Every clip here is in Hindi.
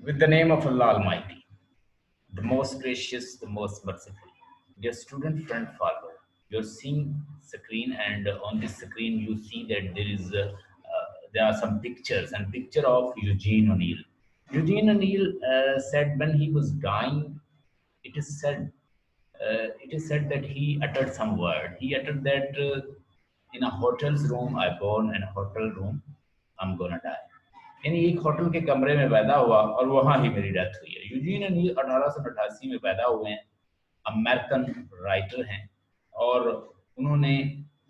With the name of Allah Almighty, the most gracious, the most merciful. Dear student friend follower, you're seeing screen, and on this screen you see that there are some pictures and picture of Eugene O'Neill. Eugene O'Neill said when he was dying, it is said that he uttered some word. He uttered that in a hotel's room I born, in a hotel room I'm gonna die. यानी एक होटल के कमरे में पैदा हुआ और वहां ही मेरी डेथ हुई है। यूजीन ओनील 1888 में पैदा हुए हैं, अमेरिकन राइटर हैं, और उन्होंने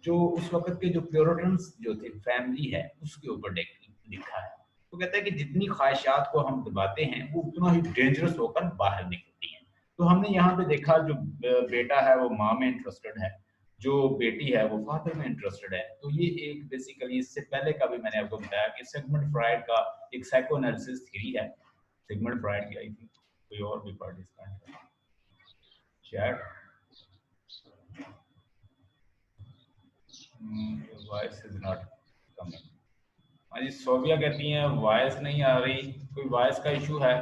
जो उस वक्त के जो प्योरिटन्स जो थे फैमिली है उसके ऊपर लिखा है। तो कहता है कि जितनी ख्वाहिशात को हम दबाते हैं वो उतना ही डेंजरस होकर बाहर निकलती हैं। तो हमने यहाँ पे देखा जो बेटा है वो माँ में इंटरेस्टेड है, जो बेटी है वो फादर में इंटरेस्टेड है। तो ये एक बेसिकली इससे पहले का भी मैंने आपको बताया कि सिगमंड फ्राइड का एक साइकोएनालिसिस थ्योरी है। सिगमंड फ्राइड की आई थिंक कोई और भी पार्टिसिपेंट है chat. Voice is not coming. हाँ जी, सोबिया कहती हैं वॉइस नहीं आ रही, कोई वॉइस का इशू है?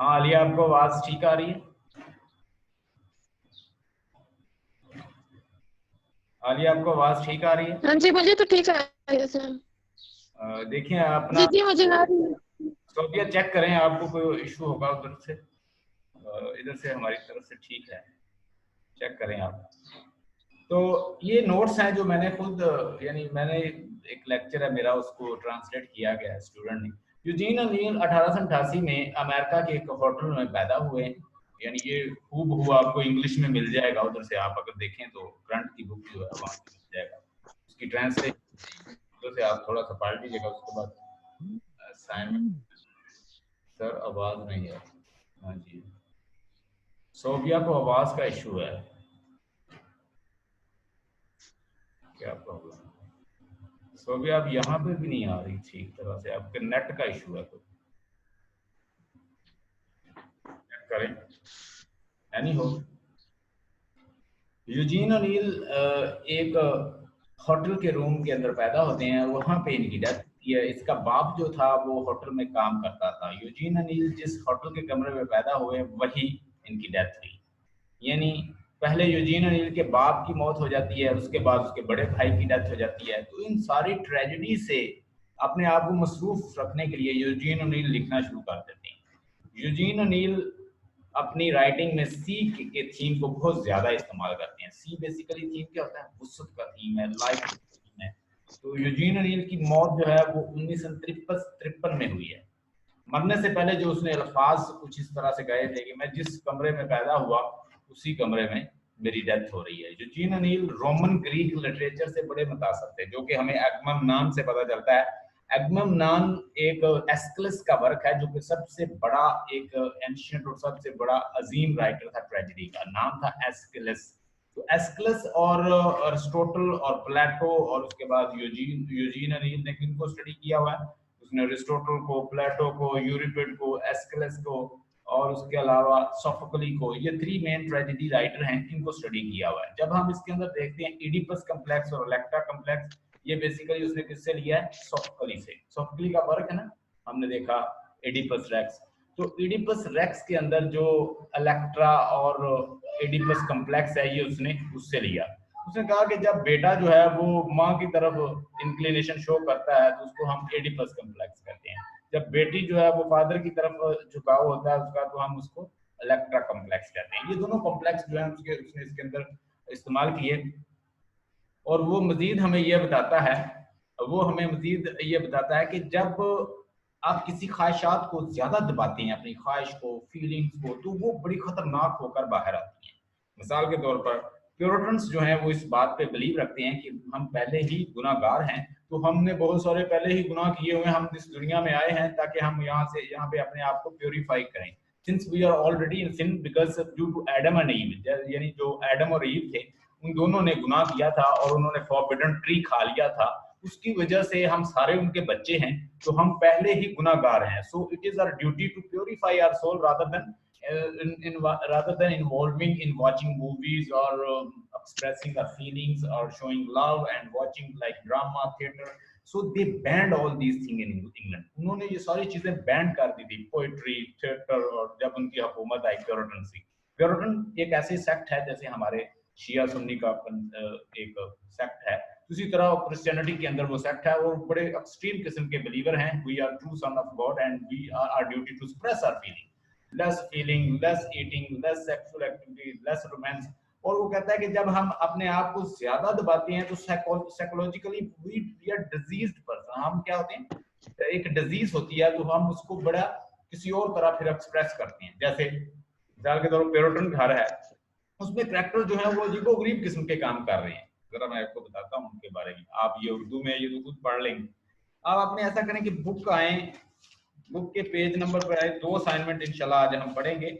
हाँ आलिया, आपको आवाज ठीक आ रही है? आलिया, आपको आवाज ठीक आ रही है? हाँ जी, मुझे तो ठीक आ रही है सर। देखिए अपना जी मुझे आ रही है। सोबिया चेक करें, आपको कोई इशू होगा उधर से, इधर से हमारी तरफ से ठीक है, चेक करें आप। तो ये नोट्स हैं जो मैंने खुद, यानी मैंने एक लेक्चर है मेरा उसको ट्रांसलेट किया गया है स्टूडेंट ने। यूजीन ओनील 1888 में अमेरिका के एक होटल में पैदा हुए, यानी ये खूब हुआ आपको इंग्लिश में मिल जाएगा, उधर से आप अगर देखें तो ग्रंट की बुक जो है वहाँ मिल जाएगा, उसकी ट्रांसलेशन उधर से आप थोड़ा सा पढ़ लीजिएगा। उसके बाद असाइनमेंट। सर आवाज नहीं है। हाँ जी, सोबिया को आवाज का इशू है, क्या प्रॉब्लम है? सोबिया अब यहाँ पे भी नहीं आ रही ठीक तरह से, आपके नेट का इशू है, कोई चेक करें। एनी हो, यूजीन ओनील एक होटल के रूम के अंदर पैदा होते हैं, वहां पे इनकी डेथ होती है। इसका बाप जो था वो होटल में काम करता था। यूजीन ओनील जिस होटल के कमरे में पैदा हुए वही इनकी डेथ हुई, यानी पहले यूजीन ओनील के बाप की मौत हो जाती है, उसके बाद उसके बड़े भाई की डेथ हो जाती है। तो इन सारी ट्रेजेडी से अपने आप को मसरूफ रखने के लिए यूजीन ओनील लिखना शुरू कर देते हैं। यूजीन ओनील अपनी राइटिंग में सी के थीम को बहुत ज्यादा इस्तेमाल करते हैं। सी बेसिकली थीम क्या होता है? वुसअत का थीम है, लाइफ का थीम है। तो यूजीन ओनील की मौत जो है वो 1953 में हुई है। मरने से पहले जो उसने अल्फाज कुछ इस तरह से कहे थे कि मैं जिस कमरे में पैदा हुआ उसी कमरे में मेरी डेथ हो रही है। Eugene O'Neill Roman Greek literature से बड़े मुतासर थे, जो कि हमें एगमेम्नान से पता चलता है। एगमेम्नान एक एस्किलस का वर्क है जो कि सबसे बड़ा एक एंशिएंट और सबसे बड़ा अजीम राइटर था ट्रेजेडी का, नाम था एस्किलस। तो एस्किलस और अरिस्टोटल और प्लेटो और उसके बाद यूजीन ओनील ने किनको स्टडी किया हुआ है? उसने अरिस्टोटल को, प्लेटो को, यूरिपिड को, एस्किलस को और उसके अलावा सोफोक्ली को, ये थ्री मेन ट्रेजेडी राइटर हैं, इनको स्टडी किया हुआ है। जब हम इसके अंदर देखते हैं इडिपस कम्प्लेक्स और इलेक्ट्रा कम्प्लेक्स, ये बेसिकली उसने किससे लिया है? सोफोक्ली से। सोफोक्ली का वर्क है ना, हमने देखा एडिपस रेक्स। तो एडिपस रेक्स के अंदर जो इलेक्ट्रा और एडिपस कम्प्लेक्स है ये उसने उससे लिया। उसने कहा कि जब बेटा जो है वो माँ की तरफ इंक्लिनेशन शो करता है तो उसको हम एडिपस कम्प्लेक्स कहते हैं। जब बेटी जो है वो फादर की तरफ झुकाव होता है उसका तो हम उसको इलेक्ट्रा कम्प्लेक्स कहते हैं। ये दोनों कॉम्प्लेक्स जो है उसने इसके अंदर इस्तेमाल किए। और वो मजीद हमें ये बताता है कि जब आप किसी ख्वाहिशात को ज्यादा दबाते हैं, अपनी ख्वाहिश को, फीलिंग्स को, तो वो बड़ी खतरनाक होकर बाहर आती हैं। मिसाल के तौर पर प्योरिटन्स जो हैं वो इस बात पे बिलीव रखते हैं कि हम पहले ही गुनाहगार हैं, तो हमने बहुत सारे पहले ही गुनाह किए हुए हैं, हम इस दुनिया में आए हैं ताकि हम यहाँ पे अपने आप को प्योरीफाई करें। Since we are already in sin because due to Adam and Eve, यानी जो एडम और ईव थे उन दोनों ने गुनाह किया था और उन्होंने फॉरबिडन ट्री खा लिया था, उसकी वजह से हम सारे उनके बच्चे हैं, तो हम पहले ही गुनाहगार हैं। So it is our duty to purify our soul rather than involving in watching movies or expressing our feelings or showing love and watching like drama theater. So they band all these thing in England. उन्होंने ये सारी चीजें बैंड कर दी थी, पोएट्री, थिएटर, और जब उनकी हुकूमत आई प्योरिटन सी। प्योरिटन एक ऐसी सेक्ट है जैसे हमारे शिया सुन्नी का एक सेक्ट है, उसी तरह क्रिश्चियनिटी के अंदर वो सेक्ट है, वो बड़े एक्सट्रीम किस्म के बिलीवर हैं। We are true son of God and we are our duty to express our feeling, less eating, less sexual activity, less romance. और वो कहता है कि जब हम अपने आप को ज्यादा दबाते हैं तो psychologically we are diseased person, हम क्या होते हैं, एक डिजीज होती है, तो हम उसको बड़ा किसी और तरह फिर एक्सप्रेस करते हैं। जैसे मिसाल के तौर पर प्योरिटन घर है, उसमें कैरेक्टर जो है वो अजीबोगरीब किस्म के काम कर रहे हैं। जरा मैं आपको बताता हूँ उनके बारे में, आप ये उर्दू में ये तो खुद पढ़ लेंगे। अब आपने ऐसा करें कि बुक आए, बुक के पेज नंबर पर आए, 2 असाइनमेंट इंशाल्लाह आज हम पढ़ेंगे।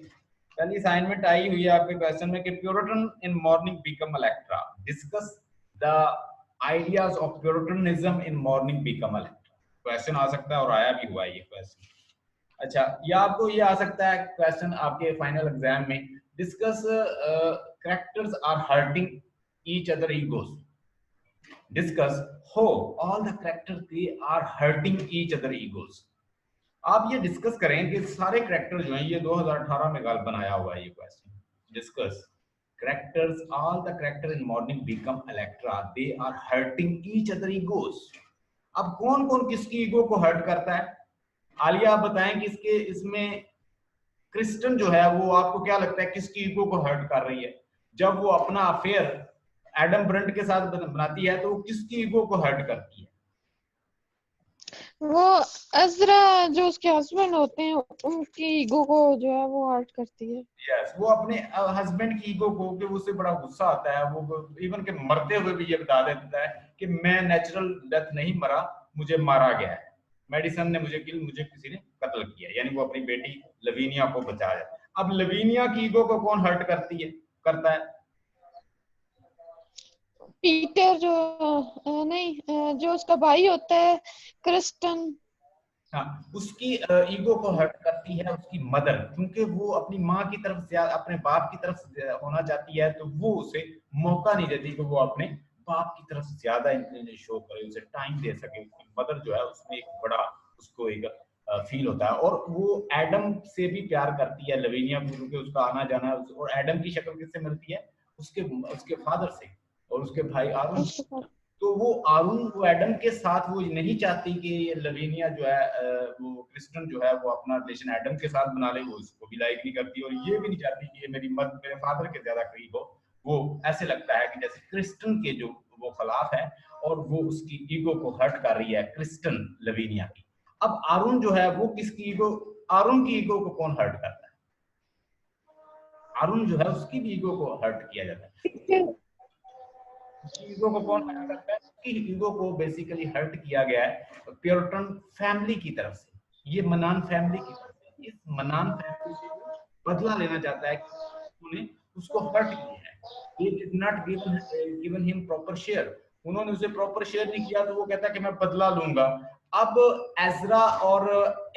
पहली असाइनमेंट आई हुई है आपके क्वेश्चन में कि Puritan in morning become Electra, discuss the ideas of Puritanism in morning become Electra. Question आ सकता है और आया भी हुआ है ये क्वेश्चन। अच्छा, या आपको ये आ सकता है क्वेश्चन आपके फाइनल एग्जाम में, discuss characters are hurting each other egos, discuss how all the characters they are hurting each other egos। आप ये डिस्कस करें कि सारे कैरेक्टर जो हैं, ये 2018 में गाल बनाया हुआ है ये question, discuss characters, all the character in morning become Electra, they are hurting each other egos. अब कौन कौन किसकी ईगो को हर्ट करता है? आलिया आप बताएं कि इसके इसमें क्रिस्टन जो है वो आपको क्या लगता है किसकी ईगो को हर्ट कर रही है? जब वो अपना अफेयर एडम ब्रंट के साथ बनाती है तो वो किसकी ईगो को हर्ट करती है? वो अजरा जो उसके हस्बैंड होते हैं उनकी ईगो को जो है वो हर्ट करती है। यस, वो अपने हस्बैंड की ईगो को, कि उससे बड़ा गुस्सा आता है, वो इवन के मरते हुए भी ये बता देता है कि मैं नेचुरल डेथ नहीं मरा, मुझे मारा गया है, मेडिसिन ने मुझे किसी ने कत्ल किया, यानी वो अपनी बेटी लवीनिया को बचाया। अब लवीनिया की ईगो को कौन हर्ट करता है? पीटर जो नहीं जो उसका भाई होता है क्रिस्टन, हाँ, उसकी ईगो को हर्ट करती है उसकी मदर, क्योंकि वो अपनी माँ की तरफ से, अपने बाप की तरफ होना चाहती है, तो वो उसे मौका नहीं देती कि वो अपने बाप की तरफ ज्यादा इंटेलिजेंस शो करे, उसे टाइम दे सके। उसकी मदर जो है उसमें एक बड़ा उसको एक फील होता है। और वो एडम से भी प्यार करती है लवीनिया को, क्योंकि उसका आना जाना, और एडम की शक्ल किससे मिलती है? उसके फादर से और उसके भाई आरुन। तो वो आरुन, वो एडम के साथ वो नहीं चाहती कि ये लवीनिया जो है वो क्रिस्टन जो है वो अपना रिलेशन एडम के साथ बना ले, वो इसको भी लाइक नहीं करती, और ये भी नहीं चाहती कि ये मेरे फादर के ज्यादा करीब हो। वो ऐसे लगता है कि जैसे क्रिस्टन के जो वो खिलाफ है और वो उसकी ईगो को हर्ट कर रही है, क्रिस्टन लवीनिया की। अब आरुन जो है वो किसकी ईगो, आरुन की ईगो को कौन हर्ट करता है? आरुन जो है उसकी भी ईगो को हर्ट किया जाता है। ईगो को कौन हर्ट करता है? ईगो को बेसिकली हर्ट किया गया है प्योरिटन फैमिली की तरफ से, ये मनान फैमिली की तरफ से। इस मनान फैमिली से बदला लेना चाहता है कि उन्होंने उसको हर्ट किया है। They did not given him proper share, उन्होंने उसे प्रॉपर शेयर नहीं किया, तो वो कहता है कि मैं बदला लूंगा। अब एजरा और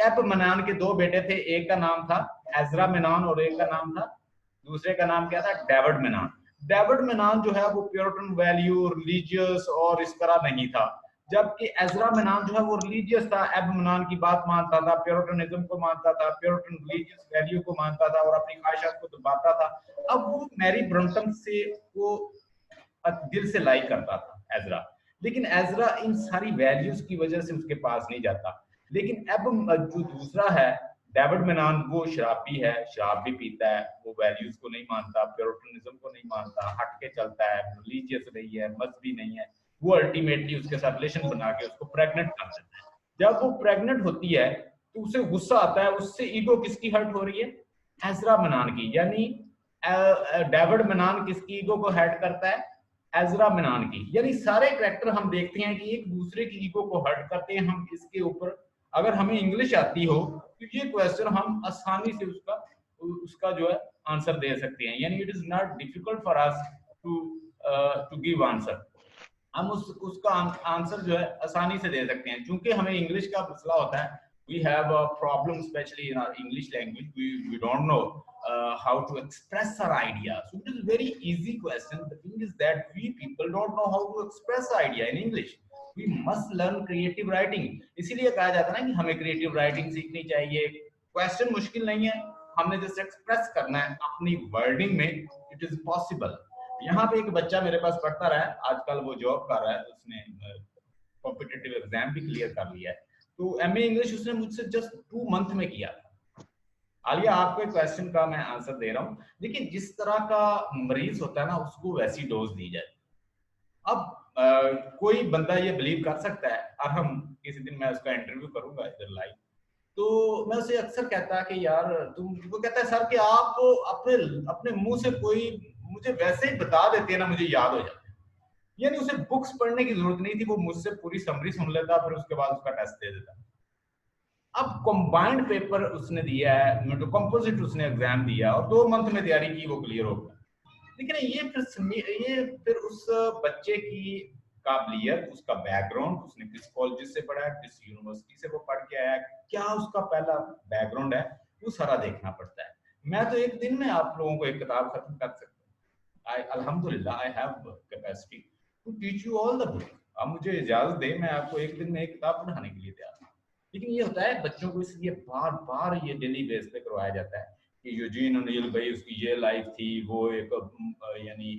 एब मनान के 2 बेटे थे, एक का नाम था एजरा मेनान और एक का नाम था, दूसरे का नाम क्या था? डेविड मेनान। डेविड मेनान जो है वो प्योरिटन वैल्यू, रिलीजियस और इस तरह नहीं था, जबकि एजरा मेनान जो है वो रिलीजियस था, एब मेनान की बात मानता था, प्योरिटनिज्म को मानता था, प्योरिटन रिलीजियस वैल्यू को मानता था और अपनी ख्वाहिशात को दबाता था। अब वो मैरी ब्रंटन से वो दिल से लाइक करता था एजरा, लेकिन एजरा इन सारी वैल्यूज की वजह से उसके पास नहीं जाता। लेकिन अब जो दूसरा है डेविड मेनान, वो शराबी है, शराब भी पीता है, वो वैल्यूज को नहीं मानता, प्योरिटनिज्म को नहीं मानता, हट के चलता है, रिलीजियस नहीं है, मजहबी नहीं है। वो अल्टीमेटली उसके साथ रिलेशन बना के उसको प्रेग्नेंट कर देता है। जब वो प्रेग्नेंट होती है तो उसे गुस्सा आता है, उससे ईगो किसकी हर्ट हो रही है? एजरा मेनान की। यानी डेविड मेनान किसकी ईगो को हर्ट करता है? एजरा मेनान की। यानी सारे कैरेक्टर हम देखते हैं कि एक दूसरे की ईगो को हर्ट करते हैं। हम इसके ऊपर अगर हमें इंग्लिश आती हो तो ये क्वेश्चन हम आसानी से उसका जो है आंसर दे सकते हैं। यानी it is not difficult for us to give answer. हम उसका आंसर जो है आसानी से दे सकते हैं। चूंकि हमें इंग्लिश का मसला होता है, we have a problem especially in our English language, we don't know how to express our ideas. So it is a very easy question. The thing is that we people don't know how to express idea in English. We must learn creative writing. इसीलिए कहा जाता है ना कि हमें क्रिएटिव राइटिंग सीखनी चाहिए। क्वेश्चन मुश्किल नहीं है, हमने जस्ट एक्सप्रेस करना है अपनी वर्डिंग में, इट इज पॉसिबल। यहाँ पे एक बच्चा मेरे पास पढ़ता रहा है, आजकल वो जॉब कर रहा है, उसने कॉम्पिटिटिव एग्जाम भी क्लियर कर लिया है। तो एमए इंग्लिश उसने मुझसे जस्ट 2 मंथ में किया था। आलिया, आपको एक क्वेश्चन का मैं आंसर दे रहा हूँ। देखिए, जिस तरह का मरीज होता है ना, उसको वैसी डोज दी जाए। अब कोई बंदा ये बिलीव कर सकता है, और हम किसी दिन मैं उसका इंटरव्यू करूंगा इधर लाइव, तो मैं उसे अक्सर कहता कि यार तुम, वो कहता है सर कि आप अपने अपने मुंह से कोई मुझे वैसे ही बता देते हैं ना, मुझे याद हो जाता है। यानी उसे बुक्स पढ़ने की जरूरत नहीं थी, वो मुझसे पूरी समरी सुन लेता, फिर उसके बाद उसका टेस्ट दे देता। अब कंबाइंड पेपर उसने दिया है, मतलब कंपोजिट उसने एग्जाम दिया और 2 मंथ में तैयारी की, वो क्लियर हो गया। लेकिन ये फिर उस बच्चे की काबिलियत, उसका बैकग्राउंड, उसने किस कॉलेज से पढ़ा है, किस यूनिवर्सिटी से वो पढ़ के आया, क्या उसका पहला बैकग्राउंड है, वो सारा देखना पड़ता है। मैं तो एक दिन में आप लोगों को एक किताब खत्म कर सकता हूँ। अल्हम्दुलिल्लाह I have capacity to teach you all the book. आप मुझे इजाजत दें, मैं आपको एक दिन में एक किताब पढ़ाने के लिए तैयार हूँ। लेकिन ये होता है बच्चों को, इसलिए बार बार ये डेली बेस पे करवाया जाता है कि यूजीन ओनील भाई, उसकी ये लाइफ थी, वो एक यानी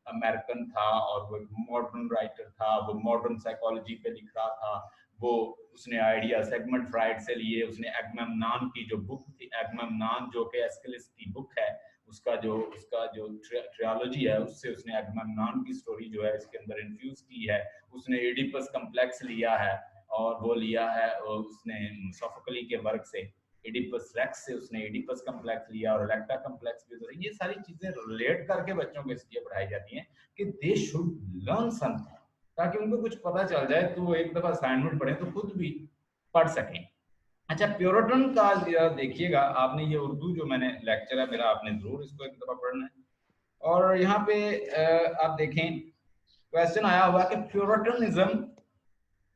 अमेरिकन था और वो एक मॉडर्न राइटर था, वो मॉडर्न साइकोलॉजी पे लिख रहा था, वो उसने आइडिया सेगमेंट फ्राइड से लिए, उसने एगमेम्नान की जो बुक थी, एगमेम्नान जो कि एस्किलिस की बुक है, उसका जो ट्रियोलॉजी है, उससे उसने एगमेम्नान की स्टोरी जो है इसके अंदर इन्फ्यूज की है। उसने एडिपस कम्प्लेक्स लिया है, और वो लिया है उसने सोफोक्ली के वर्क से, एडिपस रेक्स से उसने एडिपस कम्प्लेक्स लिया, और इलेक्ट्रा कम्प्लेक्स भी। ये सारी चीजें रिलेट करके बच्चों को इसलिए पढ़ाई जाती हैं कि दे शुड लर्न समथिंग, ताकि उनको कुछ पता चल जाए, तो वो एक दफा असाइनमेंट पढ़े तो खुद भी पढ़ सकें। अच्छा, प्योरिटन का देखिएगा आपने, ये उर्दू जो मैंने लेक्चर है मेरा, आपने जरूर इसको एक दफा पढ़ना है। और यहाँ पे आप देखें, क्वेश्चन आया हुआ कि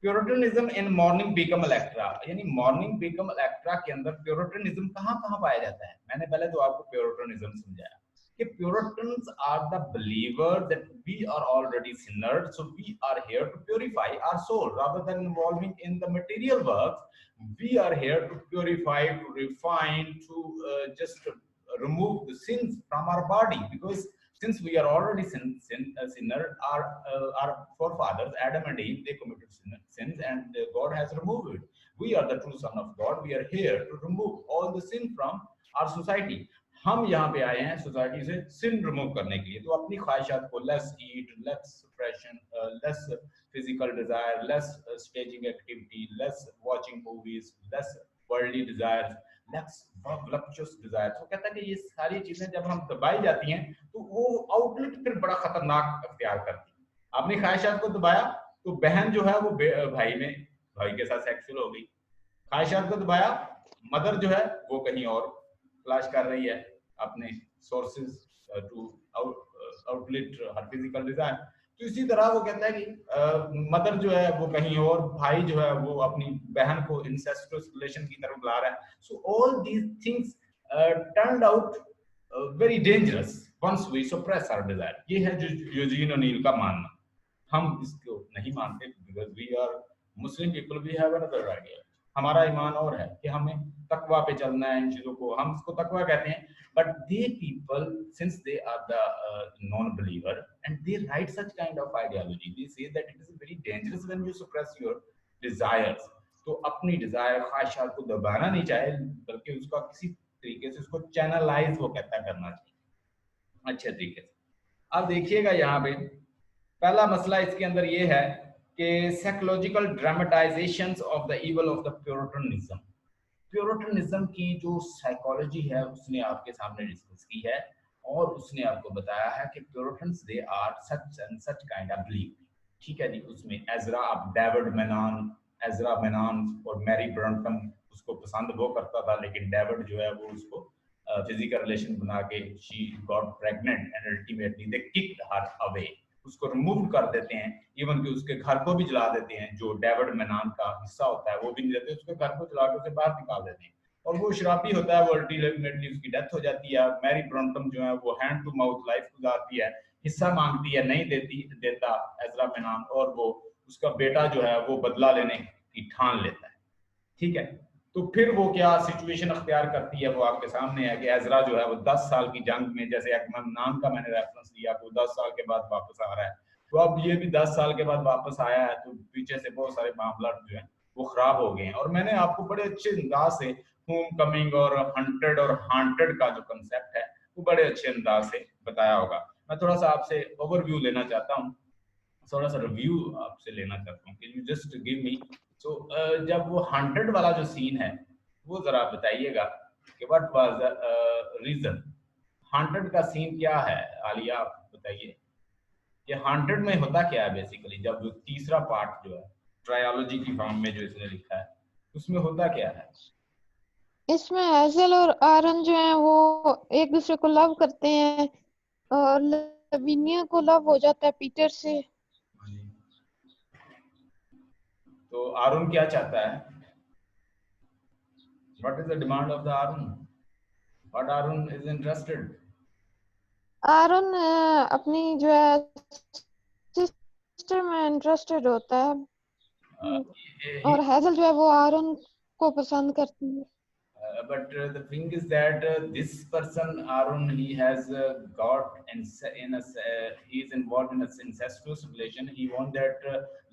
प्योरिटनिज्म इन मॉर्निंग बीकम इलेक्ट्रा, यानी मॉर्निंग बीकम इलेक्ट्रा के अंदर प्योरिटनिज्म कहाँ कहाँ पाया जाता है। मैंने पहले तो आपको प्योरिटनिज्म समझाया कि Puritans are the believer that we are already sinners, so we are here to purify our soul rather than involving in the material works. We are here to purify, to refine, to just remove the sins from our body, because since we are already sinner, our forefathers Adam and Eve, they committed sins, and God has removed it. We are the true son of God. We are here to remove all the sin from our society. हम यहाँ पे आए हैं सोसाइटी से सिन रिमूव करने के लिए, तो अपनी ख्वाहिशात को, less eat, less suppression, less physical desire, less staging activity, less watching movies, less worldly desires, less voluptuous desire. तो कहता है कि ये सारी चीजें जब हम दबाई जाती हैं तो वो आउटलेट फिर बड़ा खतरनाक अख्तियार करती है। अपनी ख्वाहिशात को दबाया तो बहन जो है वो भाई के साथ सेक्सुअल हो गई, ख्वाहिशात को दबाया, मदर जो है वो कहीं और फ्लैश कर रही है अपने sources to outlet her physical desire. तो इसी तरह वो कहता है कि मदर जो है वो कहीं और, भाई जो है वो अपनी बहन को इंसेस्टस रिलेशन की तरफ ला रहा है। So all these things turned out very dangerous once we suppress our desire. ये है जो यूजीन ओनील का मानना। हम इसको नहीं मानते because we are Muslim people, we have another idea. हमारा ईमान और है कि हमें तकवा पे चलना है, इन चीजों को हम इसको तकवा कहते हैं। But they people, since they are the non believer and they write such kind of ideology, they say that it is very dangerous when you suppress your desires. तो अपनी डिजायर, ख्वाहिशात को दबाना नहीं चाहिए, बल्कि उसका किसी तरीके से उसको चैनलाइज, वो कहता है, करना चाहिए अच्छे तरीके से। अब देखिएगा यहाँ पे पहला मसला इसके अंदर ये है कि psychological dramatisations of the evil of the Puritanism. Puritanism की जो साइकोलॉजी है उसने आपके सामने डिस्कस की है, और उसने आपको बताया है कि Puritans they are such and such kind of believe. ठीक है जी, उसमें एजरा मेनन और मैरी ब्रंटम, उसको पसंद वो करता था, लेकिन डेविड जो है वो उसको फिजिकल रिलेशन बना के she got pregnant and ultimately they kicked her away, उसको रिमूव कर देते हैं। इवन कि उसके घर को भी जला देते हैं, जो डेविड मेनन का हिस्सा होता है वो भी नहीं देते, उसके घर को जला के उसे बाहर निकाल देते हैं। और वो शराबी होता है, वो अल्टीमेटली उसकी डेथ हो जाती है। मैरी ब्रंटम जो है वो हैंड टू माउथ लाइफ गुजारती है, हिस्सा मांगती है, नहीं देता एजरा मेनन, और वो उसका बेटा जो है वो बदला लेने की ठान लेता है, ठीक है। तो फिर वो क्या सिचुएशन अख्तियार करती है वो आपके सामने है कि एजरा जो है वो 10 साल की जंग में, जैसे नाम का मैंने रेफरेंस लिया, वो 10 साल के बाद वापस आ रहा है, तो अब ये भी 10 साल के बाद वापस आया है, तो पीछे से बहुत सारे मामला जो है वो खराब हो गए हैं। और मैंने आपको बड़े अच्छे अंदाज से होम कमिंग और हंटेड और हांटेड का जो कंसेप्ट है वो बड़े अच्छे अंदाज से बताया होगा। मैं थोड़ा सा आपसे ओवरव्यू लेना चाहता हूँ, थोड़ा सा रिव्यू आपसे लेना चाहता हूँ, can you just give me. So जब वो हंटेड वाला जो सीन है वो जरा बताइएगा कि what was the reason. Haunted का सीन क्या है आलिया, आप बताइए कि हंटेड में होता क्या है बेसिकली, जब तीसरा पार्ट जो है ट्रायोलॉजी की फॉर्म में जो इसने लिखा है उसमें होता क्या है? इसमें हेजल और आरन जो है वो एक दूसरे को लव करते हैं और लवीनिया को लव हो जाता है पीटर से। तो आरुन क्या चाहता है? What is the demand of the Orin? What Orin is interested? Orin अपनी जो है सिस्टर में इंटरेस्टेड होता है और हेजल जो है वो आरन को पसंद करती है। But the thing is that this person Arun, he has got he is involved in a incestuous relation. He wants that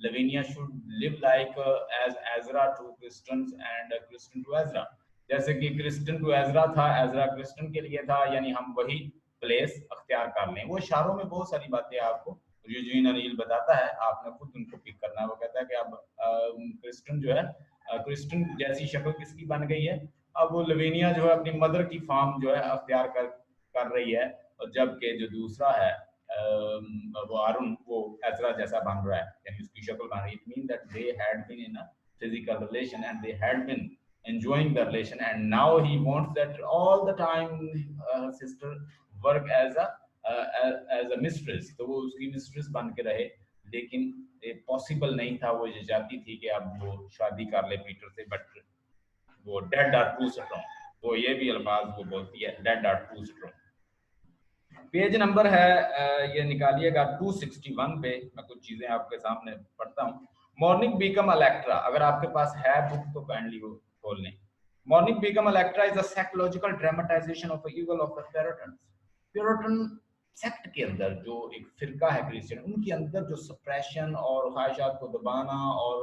Lavinia should live like as Ezra to Christians and Christian to Ezra. जैसे कि क्रिस्टन टू एजरा था, एजरा क्रिस्टन के लिए था, यानी हम वही प्लेस अख्तियार कर लें। वो इशारों में बहुत सारी बातें आपको यूजीन अनिल बताता है, आपने खुद उनको पिक करना है। वो कहता है कि अब क्रिस्टन जो है, क्रिस्टन जैसी शक्ल किसकी बन गई है, अब वो लवेनिया जो है अपनी मदर की फॉर्म जो है अख्तियार कर रही है, और जबकि जो दूसरा है वो अरुण, वो एजरा जैसा बन रहा है, यानी उसकी शक्ल बन रही है। It mean that they had been in a physical relation and they had been enjoying the relation, and now he wants that all the time her sister work as a mistress, तो वो उसकी मिस्ट्रेस बन के रहे। लेकिन ये पॉसिबल नहीं था, वो ये चाहती थी कि अब वो शादी कर ले पीटर से, बट वो डेड आर टू स्ट्रॉन्ग, वो ये भी अल्फाज वो बोलती है, dead are too strong. Page number है ये निकालिएगा 261 पे, मैं कुछ चीजें आपके सामने पढ़ता हूँ। मॉर्निंग बीकम अलेक्ट्रा, अगर आपके पास है बुक तो काइंडली वो खोल लें। Mourning become Electra is a psychological dramatisation of evil of the Puritan. Puritan sect के अंदर जो एक फिरका है क्रिश्चियन, उनके अंदर जो सप्रेशन और ख्वाहिशात को दबाना और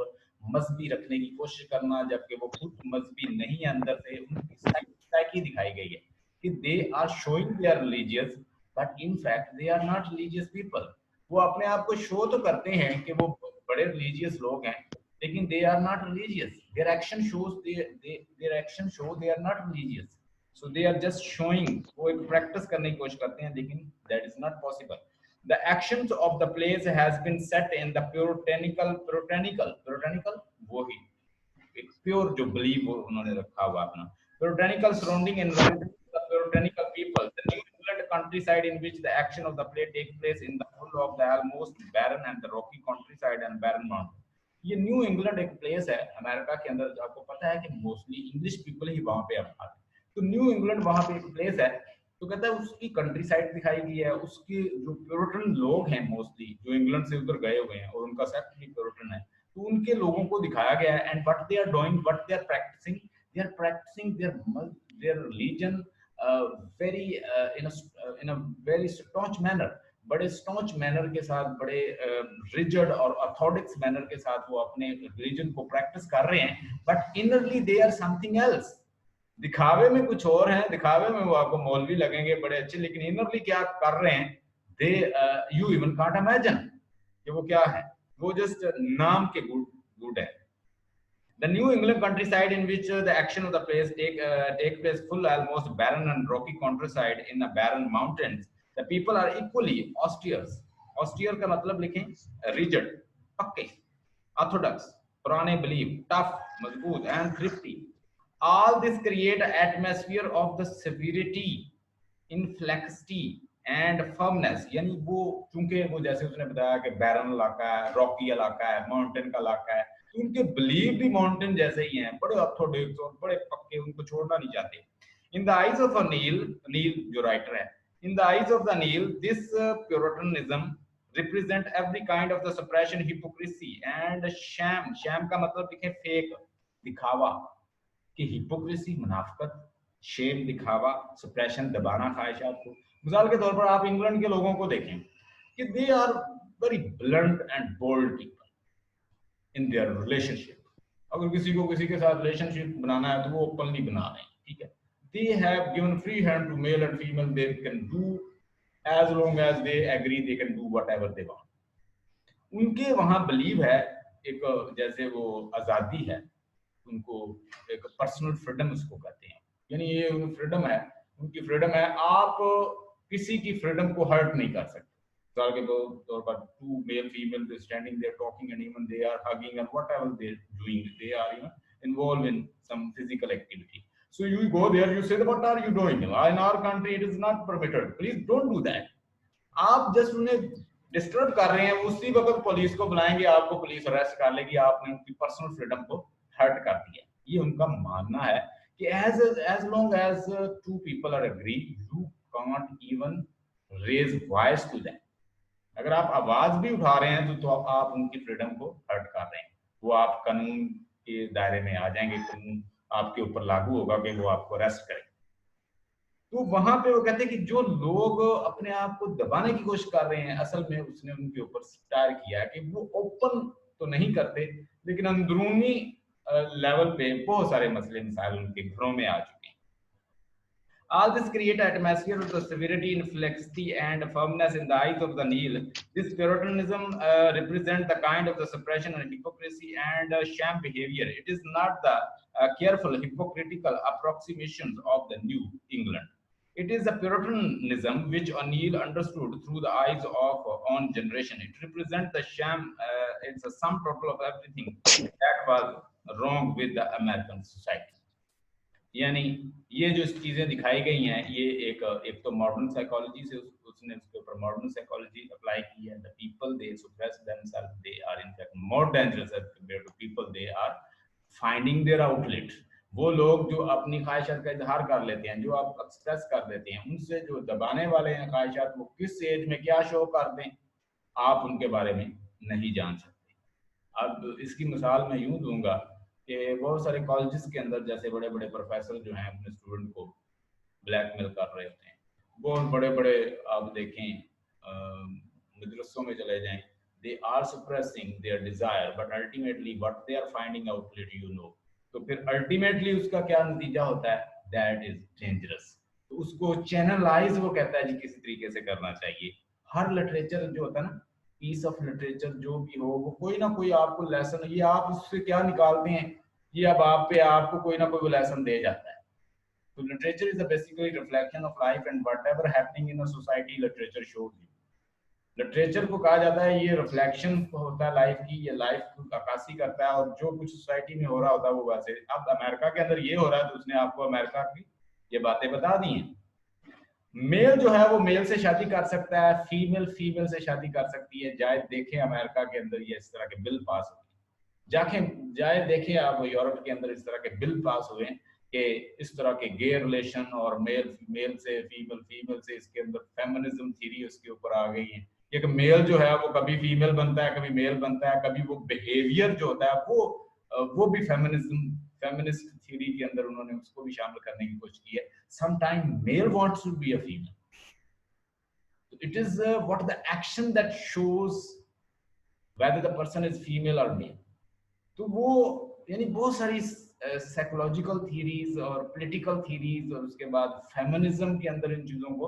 मजहबी रखने की कोशिश करना, जबकि वो खुद मजहबी नहीं है अंदर से, उनकी साइकी दिखाई गई है कि they are showing they are religious but in fact they are not religious people. वो अपने आप को शो तो करते हैं कि वो बड़े रिलीजियस लोग हैं, लेकिन they are not religious. Their action shows their action show they are not religious, so they are just showing. वो एक प्रैक्टिस करने की कोशिश करते हैं, लेकिन that is not possible. The actions of the plays has been set in the puritanical वो ही एक प्योर जो बिलीव उन्होंने रखा हुआ अपना puritanical surrounding environment, the puritanical people, the New England countryside in which the action of the play takes place in the full of the almost barren and the rocky countryside and barren mountain। ये न्यू इंग्लैंड एक प्लेस है अमेरिका के अंदर, आपको पता है कि मोस्टली इंग्लिश पीपल ही वहां पे अब आते हैं, तो न्यू इंग्लैंड वहां पे एक प्लेस है। तो कहता है उसकी कंट्री साइड दिखाई गई है, उसके जो प्यूरिटन लोग हैं मोस्टली जो इंग्लैंड से उधर गए हुए हैं और उनका सेक्ट भी प्यूरिटन है, तो उनके लोगों को दिखाया गया है। And what they are doing, what they are practising their religion very in a very staunch manner, बड़े स्टॉन्च मैनर के साथ, बड़े रिजिड और ऑर्थोडॉक्स मैनर के साथ वो अपने रिलीजन को प्रैक्टिस कर रहे हैं, but innerly they are something else. दिखावे में कुछ और हैं, दिखावे में वो आपको मौलवी लगेंगे बड़े अच्छे, लेकिन इनरली क्या कर रहे हैं, दे यू इवन कांट इमेजिन कि वो क्या है, वो जस्ट नाम के गुड है। The New England countryside in which the action of the plays take place full almost barren and rocky countryside in the barren mountains. The people are equally austere. Austere का मतलब लिखें rigid, पक्के, orthodox, पुराने belief, tough, मजबूत, and thrifty. All this create an atmosphere of the severity, inflexity and firmness। यानी वो चूंकि वो जैसे उसने बताया कि बैरन इलाका है, रॉकी इलाका है, माउंटेन का इलाका है, उनके बिलीव भी माउंटेन जैसे ही हैं, बड़े ऑर्थोडॉक्स और बड़े पक्के, उनको छोड़ना नहीं चाहते। In the eyes of Neill, Neill जो राइटर है, in the eyes of the Neill this Puritanism represent every kind of the suppression, hypocrisy and sham. sham का मतलब लिखे फेक, दिखावा, कि hypocrisy मुनाफकत, shame दिखावा, suppression दबाना ख्वाहिशात को। मिसाल के तौर पर आप इंग्लैंड के लोगों को देखें कि they are very blunt and bold people in their relationship. अगर किसी को किसी के साथ रिलेशनशिप बनाना है तो वो ओपनली बना रहे हैं, ठीक है। They have given free hand to male and female. They can do as long as they agree, they can do whatever they want. उनके वहाँ बिलीव है एक, जैसे वो आज़ादी है, उनको एक पर्सनल फ्रीडम उसको कहते हैं, यानी ये फ्रीडम है, उनकी फ्रीडम है, आप किसी की फ्रीडम को हर्ट नहीं कर सकते। मिसाल के तौर पर two male female they standing there talking and even they are hugging and whatever they doing, they are involved in some physical activity. So you go there, you say what are you doing? In our country it is not permitted, please don't do that. आप जस्ट उन्हें डिस्टर्ब कर रहे हैं, उसी वक्त पुलिस को बुलाएंगे, आपको पुलिस अरेस्ट कर लेगी, आपने उनकी पर्सनल फ्रीडम को हर्ट कर दिया। ये उनका मानना है कि as long as two people are agree, you can't even raise voice to them. अगर आप आवाज भी उठा रहे हैं तो आप उनकी फ्रीडम को हर्ट कर रहे हैं, वो आप कानून के दायरे में आ जाएंगे, कानून आपके ऊपर लागू होगा कि वो आपको अरेस्ट करें। तो वहां पे वो कहते हैं कि जो लोग अपने आप को दबाने की कोशिश कर रहे हैं, असल में उसने उनके ऊपर स्टार किया है कि वो ओपन तो नहीं करते, लेकिन अंदरूनी लेवल पे बहुत सारे मसले मिसाल उनके घरों में आ चुके हैं। All this create an atmosphere of the severity, inflexity and firmness in the eyes of the Neel. This Puritanism represents the kind of the suppression and hypocrisy and sham behavior. It is not the careful, hypocritical approximations of the New England. It is a Puritanism which O'Neill understood through the eyes of own generation. It represents the sham, it's a sum total of everything that was wrong with the American society. यानी ये जो चीजें दिखाई गई हैं, ये एक तो मॉडर्न साइकोलॉजी से उसने उसके ऊपर मॉडर्न साइकोलॉजी अप्लाई की है। The people they suppress themself, they are in fact more dangerous as compare to people they are finding their outlet. वो लोग जो अपनी ख्वाहिशात का इजहार कर लेते हैं, जो आप एक्सप्रेस कर देते हैं, उनसे जो दबाने वाले हैं ख्वाहिशात, वो किस एज में क्या शो कर दें आप उनके बारे में नहीं जान सकते। अब इसकी मिसाल मैं यूं दूंगा कि बहुत सारे कॉलेजेस के अंदर जैसे बड़े बड़े प्रोफेसर जो हैं अपने स्टूडेंट को ब्लैकमेल कर रहे होते हैं, बहुत बड़े बड़े आप देखें मदरसों में चले जाएं, they are suppressing their desire but ultimately what they are finding outlet तो फिर अल्टीमेटली उसका क्या नतीजा होता है, दैट इज डेंजरस। तो उसको चैनलाइज वो कहता है जी किसी तरीके से करना चाहिए। हर लिटरेचर जो होता है ना, पीस ऑफ लिटरेचर जो भी हो, वो कोई ना कोई आपको लेसन, ये आप उससे क्या निकालते हैं, ये अब आप पे आपको कोई ना कोई लेसन दे जाता है। तो literature is basically reflection of life and whatever happening in a society literature shows you. Literature को कहा जाता है ये रिफ्लेक्शन होता है लाइफ की, ये लाइफ की अक्कासी करता है, और जो कुछ सोसाइटी में हो रहा होता है वो वैसे। अब अमेरिका के अंदर ये हो रहा है तो उसने आपको अमेरिका की ये बातें बता दी हैं। मेल जो है वो मेल से शादी कर सकता है, फीमेल फीमेल से शादी कर सकती है। जाए देखें अमेरिका के अंदर ये इस तरह के बिल पास हुए, जाए देखें आप यूरोप के अंदर इस तरह के बिल पास हुए कि इस तरह के गे रिलेशन और मेल मेल से फीमेल फीमेल से, इसके अंदर फेमिनिज्म थ्योरी उसके ऊपर आ गई है कि मेल जो है वो कभी फीमेल बनता है, कभी मेल बनता है, कभी वो बिहेवियर जो होता है वो भी फेमिनिस्ट थ्योरी के अंदर उन्होंने उसको भी शामिल करने की कोशिश की है। Sometimes male wants to be a female. It is what the action that shows whether the person is female or male. तो वो यानी बहुत सारी साइकोलॉजिकल थ्योरीज और पॉलिटिकल थ्योरीज और उसके बाद फेमिनिज्म के अंदर इन चीजों को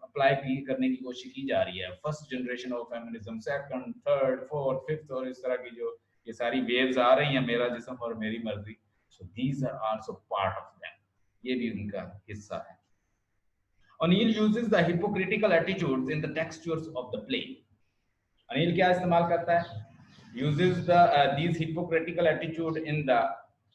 अप्लाई करने की कोशिश की जा रही है। First generation of feminism, second, third, fourth, fifth और इस तरह की जो ये सारी वेव्स आ रही हैं, मेरा जिस्म और मेरी मर्जी, so these are also part of them. ये भी उनका हिस्सा है। O'Neill uses the hypocritical attitudes in the textures of the play. O'Neill क्या इस्तेमाल करता है? Uses these hypocritical attitude in the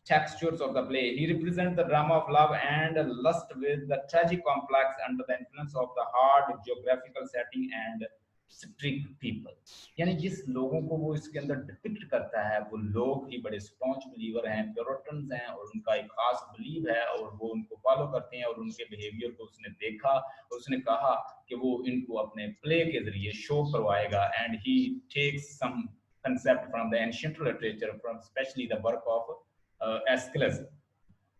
textures of the play. He represents the drama of love and lust with the tragic complex under the influence of the hard geographical setting and strict people, यानी जिस लोगों को वो इसके अंदर डिपिक्ट करता है वो लोग ही बड़े स्टॉन्च बिलीवर हैं, प्योरिटन्स हैं, और उनका एक खास बिलीव है और वो उनको फॉलो करते हैं। और उनके बिहेवियर को उसने देखा, उसने कहा कि वो इनको अपने प्ले के जरिए शो करवाएगा। And he takes some concept from the ancient literature, from especially the work of Aeschylus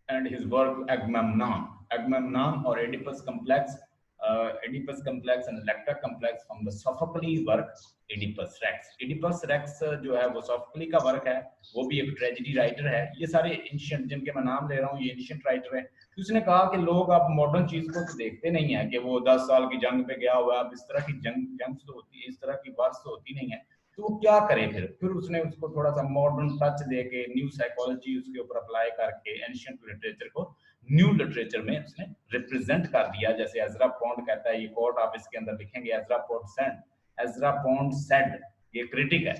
and his work Agamemnon or Oedipus complex, and Electra complex from the Sophocles work Oedipus Rex. Oedipus Rex जो है वो सोफोक्ली का वर्क है, वो भी एक ट्रेजेडी राइटर है। ये सारे एंशिएंट जिनके मैं नाम ले रहा हूँ ये एंशिएंट राइटर है। तो उसने कहा कि लोग अब मॉडर्न चीज को तो देखते नहीं है कि वो 10 साल की जंग पे गया हुआ है, अब इस तरह की जंग तो होती है, इस तरह की वार्स तो होती नहीं है, तो वो क्या करे फिर उसने उसको थोड़ा सा मॉडर्न टच देके न्यू साइकोलॉजी उसके ऊपर अप्लाई करके एंशिएंट लिटरेचर को न्यू लिटरेचर में उसने रिप्रेजेंट कर दिया। जैसे एजरा पॉन्ड कहता है, ये कोट आप इसके अंदर लिखेंगे, एजरा पॉन्ड सेड, ये क्रिटिक है,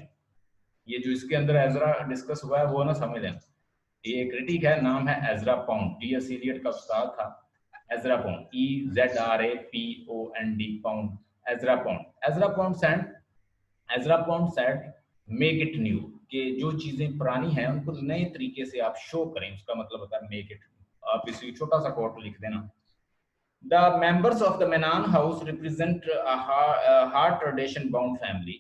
ये जो इसके अंदर एजरा डिस्कस हुआ है वो ना समझ लें, ये क्रिटिक है, नाम है एजरा पॉन्ड, टी.एस. एलियट का उस्ताद था Ezra pond, EZRAPOND pond, Ezra pond said make it new, कि जो चीजें पुरानी हैं उनको नए तरीके से आप शो करें, उसका मतलब होता है मेक इट। आप इसी छोटा सा कोट लिख देना। The members of the Menon house represent a hard tradition bound family.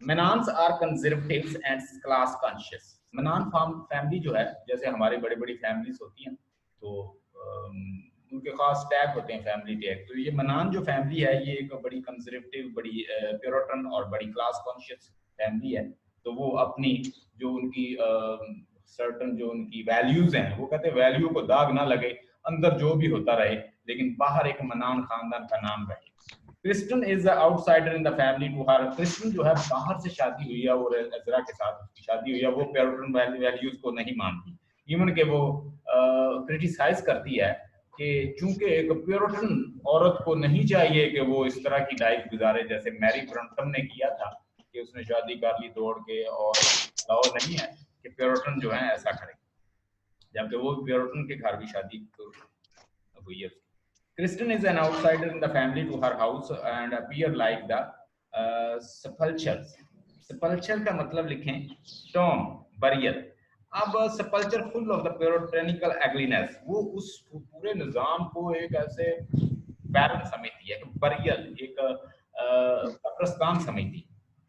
Menons are conservatives and class conscious. Menon family जो है, जैसे हमारी बड़ी बड़ी फैमिलीज होती हैं तो उनके खास टैग होते हैं, फैमिली टैग। तो ये मनान जो फैमिली है ये एक बड़ी कंजर्वेटिव, बड़ी प्योरिटन और बड़ी क्लास कॉन्शियस फैमिली है। तो वो अपनी जो उनकी सर्टन जो उनकी वैल्यूज हैं, वो कहते हैं वैल्यू को दाग ना लगे, अंदर जो भी होता रहे लेकिन बाहर एक मनान खानदान का नाम रहे। Kristen is the outsider in the family to her, Kristen जो है बाहर से शादी हुई है और एजरा के साथ उसकी शादी हुई है, वो प्योरिटन वैल्यूज को नहीं मानती, इवन के वो क्रिटिसाइज करती है कि चूंकि एक प्योरिटन औरत को नहीं चाहिए कि वो इस तरह की लाइफ गुजारे जैसे मैरी ब्रंटम ने किया था कि उसने शादी कर ली दौड़ के, और लाओ नहीं है कि प्योरिटन जो है ऐसा करे, जबकि वो प्योरिटन के घर भी शादी हुई है। Kristen is an outsider in the family to her house and appear like the sepulchres. Sepulchre का मतलब लिखें tomb, burial. अब sepulchre full of the puritanical ugliness, वो उस पूरे निजाम को एक ऐसे barren समझती है, burial एक कब्रिस्तान समझती।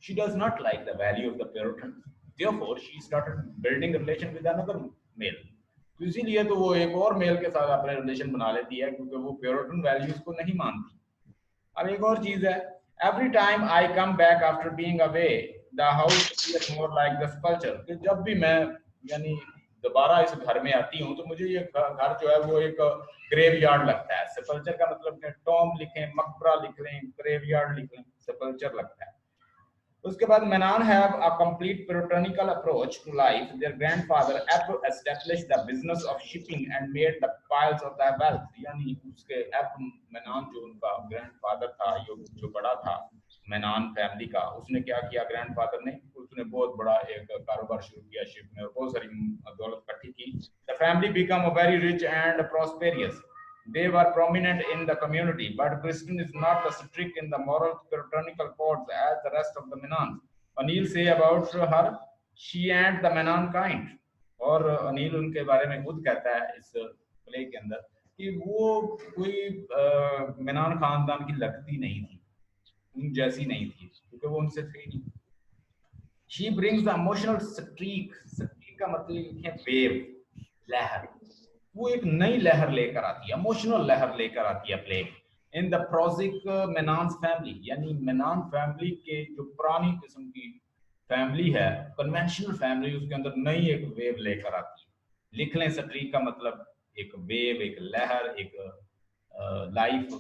She does not like the value of the Puritans. Therefore, she started building a relation with another male. तो इसीलिए तो वो एक और मेल के साथ अपने रिलेशन बना लेती है क्योंकि वो प्योरिटन वैल्यूज को नहीं मानती। अब एक और चीज है, every time I come back after being away the house appears more like the sculpture, कि जब भी मैं यानी दोबारा इस घर में आती हूँ तो मुझे ये घर जो है वो एक ग्रेवयार्ड लगता है। सेपल्चर का मतलब टॉम लिखें, मकबरा लिख लें, ग्रेवयार्ड लिख लें, सेपल्चर लगता है। उसके बाद Menon have a complete puritanical approach to life. Their grandfather established the business of shipping and made the piles of their wealth. यानी उसके Menon जो उनका ग्रैंडफादर था, जो बड़ा था Menon फैमिली का, उसने क्या किया ग्रैंडफादर ने, उसने बहुत बड़ा एक कारोबार शुरू किया शिप में और बहुत सारी दौलत इकट्ठी की। The family became very rich and prosperous. They were prominent in the community, but Kristen is not as strict in the moral puritanical codes as the rest of the Menons. O'Neill say about her, she and the Menon kind. और अनिल उनके बारे में खुद कहता है इस प्ले के अंदर कि वो कोई मेनन खानदान की लगती नहीं थी, उन जैसी नहीं थी क्योंकि वो उनसे थे नहीं। She brings the emotional streak, streak का मतलब है वेव, लहर, वो एक नई लहर लेकर आती है, इमोशनल लहर लेकर आती है प्ले इन द प्रोजिक मेनॉन्स फैमिली, यानी मेनॉन फैमिली के जो पुरानी किस्म की फैमिली है, कन्वेंशनल फैमिली, उसके अंदर नई एक वेव लेकर आती है। लिख लें स्ट्रीक का मतलब एक वेव, एक लहर, एक लाइफ,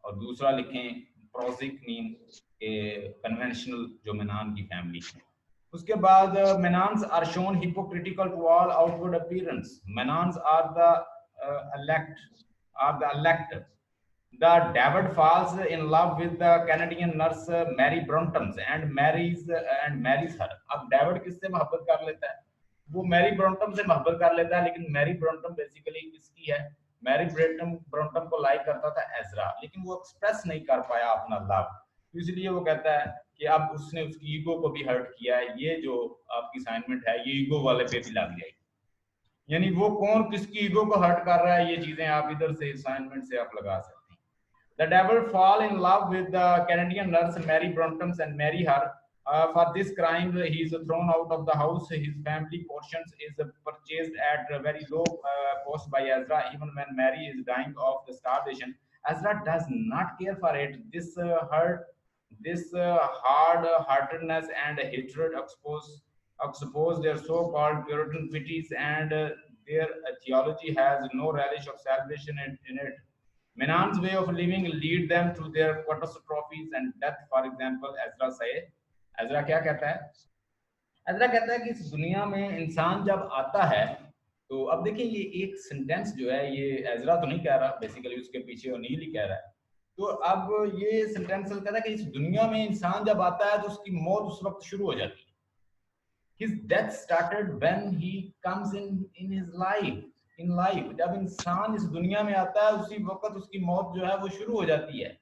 और दूसरा लिखें प्रोजिक मीन कन्वेंशनल जो मेनॉन की फैमिली है। उसके बाद Menons are shown hypocritical to all outward appearance. Menons are the elect. The David falls in love with the Canadian nurse Mary Brontë and marries her. अब David किससे मोहब्बत कर लेता है? वो मैरी ब्रॉन्टम से मोहब्बत कर लेता है, लेकिन मैरी ब्रॉन्टम बेसिकली किसकी है? मैरी ब्रॉन्टम को लाइक करता था एजरा, लेकिन वो एक्सप्रेस नहीं कर पाया अपना लव, तो इसलिए वो कहता है कि अब उसने उसकी ईगो को भी हर्ट किया है, ये जो आपकी असाइनमेंट है ये ईगो वाले पे भी लग जाएगी। यानी वो कौन किसकी ईगो को हर्ट कर रहा है, ये चीजें आप इधर से असाइनमेंट से आप लगा सकते हैं। The devil fall in love with the Canadian nurse Mary Bronte and marry her. For this crime, he is thrown out of the house. His family portions is purchased at a very low cost by Ezra, even when Mary is dying of the starvation. Ezra does not care for it. This hard-heartedness and hatred expose their so-called Puritan pities, and their theology has no relish of salvation in it. Menon's way of living lead them to their catastrophes and death. For example, Ezra क्या कहता है? एजरा कहता है कि इस दुनिया में इंसान जब आता है, तो अब देखिए ये एक सेंटेंस जो है ये एजरा तो नहीं कह रहा, बेसिकली उसके पीछे ओनील ही कह रहा है। तो अब ये सेंटेंस कहता है कि इस दुनिया में इंसान जब आता है तो उसकी मौत उस वक्त शुरू हो जाती है। His death started when he comes in his life. In life जब इंसान इस दुनिया में आता है उसी वक्त उसकी मौत जो है वो शुरू हो जाती है।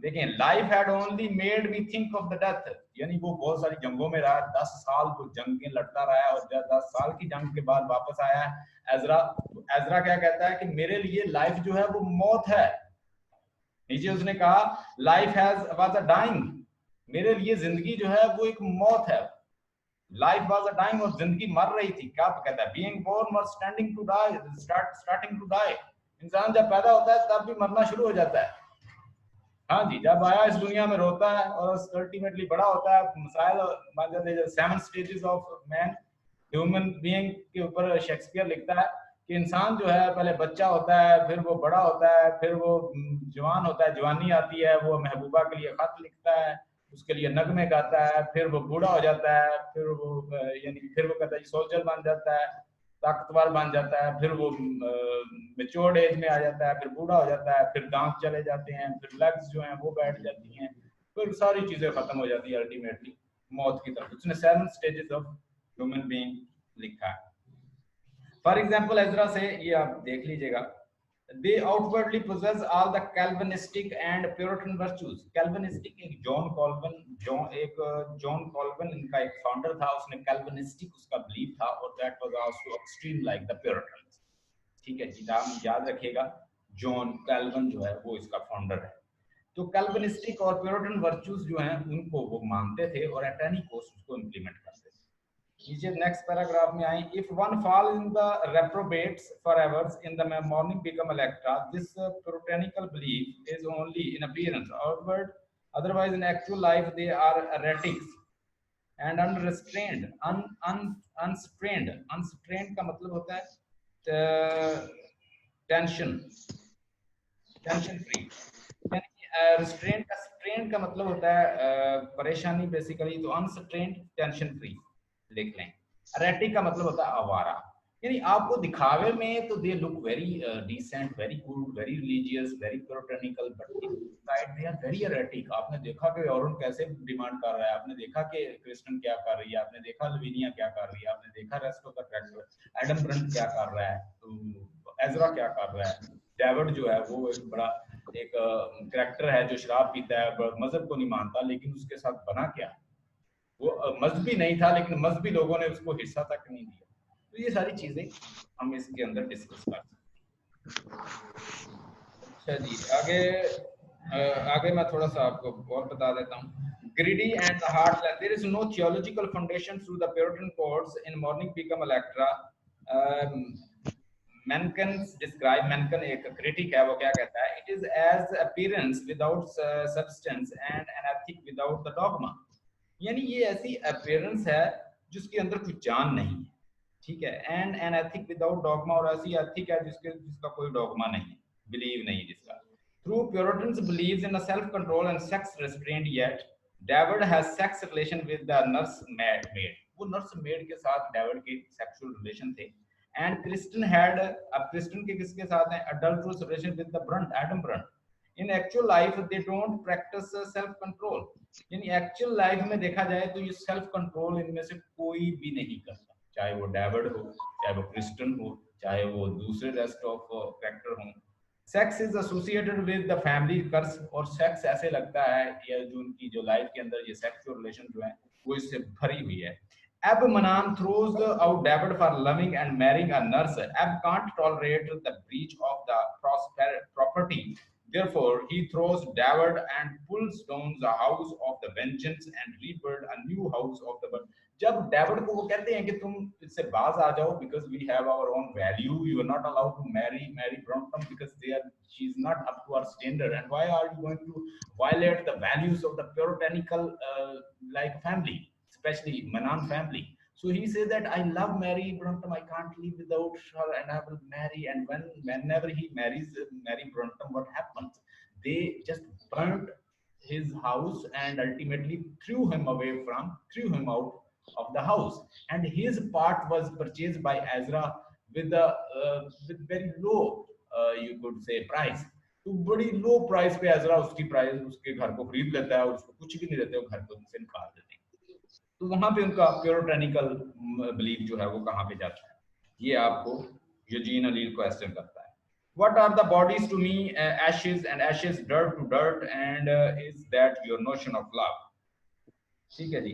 देखें, life had only made me think of the death, यानी वो बहुत सारी जंगों में रहा, 10 साल को जंगें लड़ता रहा है, और जब 10 साल की जंग के बाद वापस आया है एजरा, तो एजरा क्या कहता है कि मेरे लिए लाइफ जो है वो मौत है। नीचे उसने कहा life has was a dying, मेरे लिए जिंदगी जो है वो एक मौत है। लाइफ वाज अ डाइंग, और जिंदगी मर रही थी। क्या कहता है? बीइंग बोर्न और standing to die, starting to die. इंसान जब पैदा होता है तब भी मरना शुरू हो जाता है। हाँ जी, जब आया इस दुनिया में रोता है और अल्टीमेटली बड़ा होता है। मसाइल बन जाते हैं। 7 stages of man, human being के ऊपर शेक्सपियर लिखता है कि इंसान जो है पहले बच्चा होता है, फिर वो बड़ा होता है, फिर वो जवान होता है, जवानी आती है, वो महबूबा के लिए खत लिखता है, उसके लिए नगमे गाता है, फिर वो बूढ़ा हो जाता है, फिर वो यानी फिर वो कहता है सोल्जर बन जाता है, ताकतवर बन जाता है, फिर वो मेच्योर्ड एज में आ जाता है, फिर बूढ़ा हो जाता है, फिर दांत चले जाते हैं, फिर लेग्स जो हैं वो बैठ जाती हैं, फिर सारी चीजें खत्म हो जाती है अल्टीमेटली मौत की तरफ। उसने 7 स्टेजेस ऑफ ह्यूमन बीइंग लिखा है। फॉर एग्जाम्पल एजरा से ये आप देख लीजिएगा, they outwardly possess all the Calvinistic and Puritan virtues. Calvinistic एक जॉन कॉल्विन इनका एक फाउंडर था, उसने कैल्विनिस्टिक उसका बिलीफ था, और that was also extreme like the Puritans। ठीक है जी, नाम याद रखिएगा, जॉन कैल्विन जो है वो इसका फाउंडर है। तो कैल्विनिस्टिक और प्यूरिटन वर्च्यूज जो हैं उनको वो मानते थे और एट एनी कॉस्ट उसको इम्प्लीमेंट करते थे। नीचे नेक्स्ट पैराग्राफ में आए, if one fall in the reprobates forever in the morning become electra, this puritanical belief is only in appearance, outward, otherwise in actual life they are heretics and unrestrained, unstrained। unstrained का मतलब होता है टेंशन फ्री, रिस्ट्रेंट का स्ट्रेन का मतलब होता है परेशानी बेसिकली, तो अनस्ट्रेंड टेंशन फ्री लिख लें। एरेटिक का मतलब होता है आवारा, यानी आपको दिखावे में तो they look very decent, very good, very religious, very puritanical, but inside they are very erotic. आपने देखा कि औरन कैसे डिमांड कर रहा है, आपने देखा कि क्रिस्टन क्या कर रही है, आपने देखा लविनिया क्या कर रही है, आपने देखा rest of the character Adam Brunt क्या कर रहा है, तो एजरा क्या कर रहा है। डेविड जो है वो एक बड़ा एक कैरेक्टर है जो शराब पीता है, मजहब को नहीं मानता, लेकिन उसके साथ बना क्या, वो मजहबी नहीं था लेकिन मजहबी लोगों ने उसको हिस्सा तक नहीं दिया। तो ये सारी चीजें हम इसके अंदर डिस्कस कर सकते हैं। अच्छा जी, आगे मैं थोड़ा सा आपको और बता देता हूँ। Greedy and heartless, there is no theological foundation through the Puritan codes in mourning become Electra. Mencken describe, Mencken एक critic है, वो क्या कहता है, it is as appearance without substance and an ethic without the dogma। यानी ये ऐसी appearance है जिसके अंदर कुछ जान नहीं है, ठीक है, and an ethic without dogma, और ऐसी ethic है जिसका कोई dogma नहीं है, believe नहीं है जिसका। Through Puritans believes in a self control and sex restraint, yet David has sex relation with the nurse maid। वो nurse maid के साथ David के sexual relation थे। And Kristen had, अब Kristen के किसके साथ हैं, adulterous relation with the Brunt, Adam Brunt। In actual life they don't practice self control, यानी actual life में देखा जाए तो ये self control इनमें से कोई भी नहीं करता, चाहे वो डेविड हो, चाहे वो क्रिस्टन हो, चाहे वो दूसरे रेस्ट ऑफ कैरेक्टर हों, sex is associated with the family curse, और सेक्स ऐसे लगता है या जो उनकी जो लाइफ के अंदर ये सेक्सुअल रिलेशन जो है वो इससे भरी हुई है. Ab Manan throws out David for loving and marrying a nurse. Ab can't tolerate the breach of the property. Therefore, he throws David and pulls down the house of the vengeance and rebuild a new house of the. जब डेविड को वो कहते हैं कि तुम इससे बाज आ जाओ because we have our own value, you are not allowed to marry Brontë because she is not up to our standard, and why are you going to violate the values of the puritanical like family, especially Manan family. So he says that I love Mary Brontë, I can't live without her, and I will marry. And whenever he marries Mary Brontë, what happens? They just burnt his house and ultimately threw him out of the house. And his part was purchased by Ezra with very low you could say price. तो बड़ी लो प्राइस पे एजरा उसके घर को खरीद लेता है और उसको कुछ भी नहीं देते, वो घर को उनसे निकाल देते हैं. तो वहां पे उनका प्योरिटेनिकल बिलीफ जो है वो कहाँ पे जाता है, ये आपको यूजीन अलील क्वेश्चन करता है. What are the bodies to me? Ashes, and ashes, dirt to dirt, and is that your notion of love? ठीक है जी.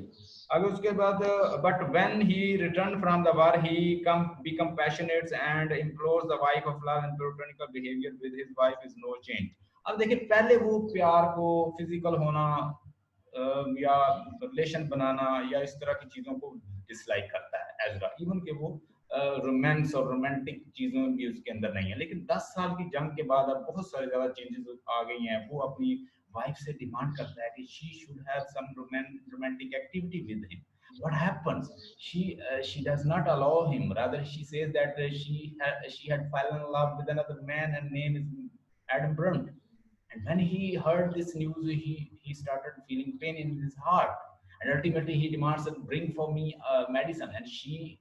अगर उसके बाद but when he returned from the war he become passionate and implores the wife of love and puritanical behavior with his wife is no change. अब देखिए पहले वो प्यार को फिजिकल होना या रिलेशन बनाना या इस तरह की चीजों को डिसलाइक करता है एजरा, इवन के वो रोमांस और रोमांटिक चीजों भी उसके अंदर नहीं है. लेकिन 10 साल की जंग के बाद अब बहुत सारी ज्यादा चेंजेस आ गई हैं. वो अपनी वाइफ से डिमांड करता है कि she should have some romantic activity with him. What happens? She does not allow him. Rather, she says that she had fallen in love with another man and name is Adam Brunt. And when he heard this news, he started feeling pain in his heart. And ultimately, he demands that bring for me medicine. And she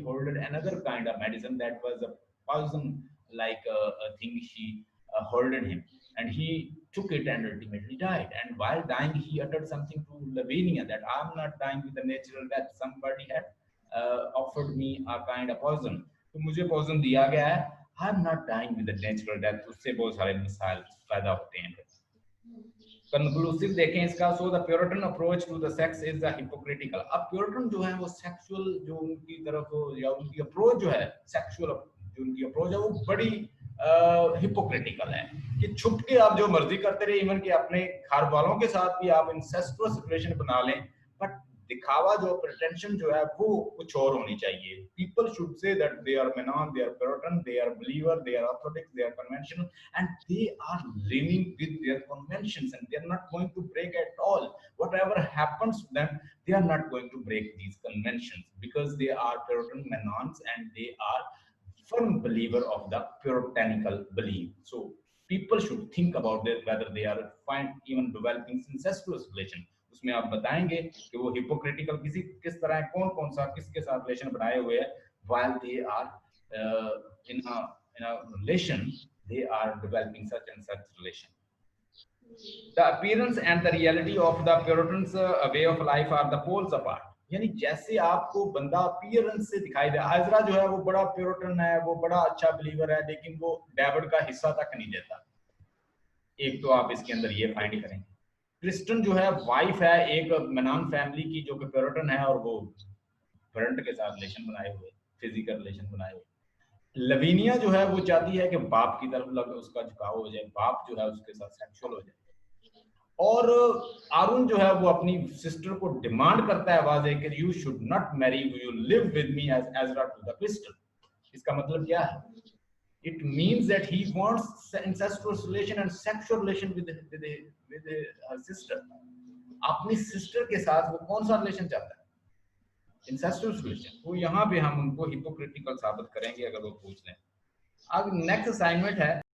ordered another kind of medicine that was a poison-like thing. She hoarded him, and he took it and ultimately died. And while dying, he uttered something to Lavinia that I'm not dying with a natural death. Somebody had offered me a kind of poison. तो मुझे poison दिया गया है. I'm not dying with a natural death. उससे बहुत सारे मिसाल पैदा होते हैं. कंक्लूसिव देखें इसका. So the puritan approach to the sex is the hypocritical. अब प्योरिटन जो है वो सेक्सुअल जो उनकी तरफ या उनकी अप्रोच जो है सेक्सुअल जो उनकी अप्रोच है वो बड़ी हिपोक्रिटिकल है कि छुप के आप जो मर्जी करते रहे, इवन कि अपने घर वालों के साथ भी आप इंसेस्टुअस रिलेशन बना लें, बट दिखावा जो प्रिटेंशन जो है वो कुछ और होनी चाहिए. People should say that they are Mennonite, they are puritan, they are believer, they are orthodox, they are conventional, and they are living with their conventions and they are not going to break at all. Whatever happens to them they are not going to break these conventions because they are Puritan menons and they are firm believer of the puritanical belief. So people should think about this, whether they are find even developing incestuous relation. उसमें आप बताएंगे कि वो हिपोक्रिटिकल किस तरह है, कौन सा किसके साथ रिलेशन बनाए हुए हैं. while they are in a relation, they are developing such and such relation. The appearance and the reality of the Puritans way of life are the poles apart. यानी जैसे आपको बंदा अपीयरेंस से दिखाई दे. आजरा जो है वो बड़ा प्योरिटन है, वो बड़ा अच्छा बिलीवर है, लेकिन वो डेविड का हिस्सा तक नहीं देता. एक तो आप इसके अंदर ये फाइंड करेंगे. क्रिस्टन जो है वाइफ है एक मेनॉन फैमिली की जो कि प्योरिटन है और वो ब्रंट के साथ रिलेशन बनाए हुए, फिजिकल रिलेशन बनाए हुए. लवीनिया जो है वो चाहती है कि बाप की तरफ उसका झुकाव हो जाए, बाप जो है उसके साथ सेक्सुअल हो जाए. और आरुण जो है वो अपनी सिस्टर को डिमांड करता है आवाज है कि you should not marry, you live with me as Ezra to the crystal. इसका मतलब क्या है? It means that he wants incestuous relation and sexual relation with her sister. अपनी सिस्टर के साथ वो कौन सा रिलेशन चाहता है? इंसेस्टुअस रिलेशन. तो यहाँ पे हम उनको हिपोक्रिटिकल साबित करेंगे अगर वो पूछ लें. अब नेक्स्ट असाइनमेंट है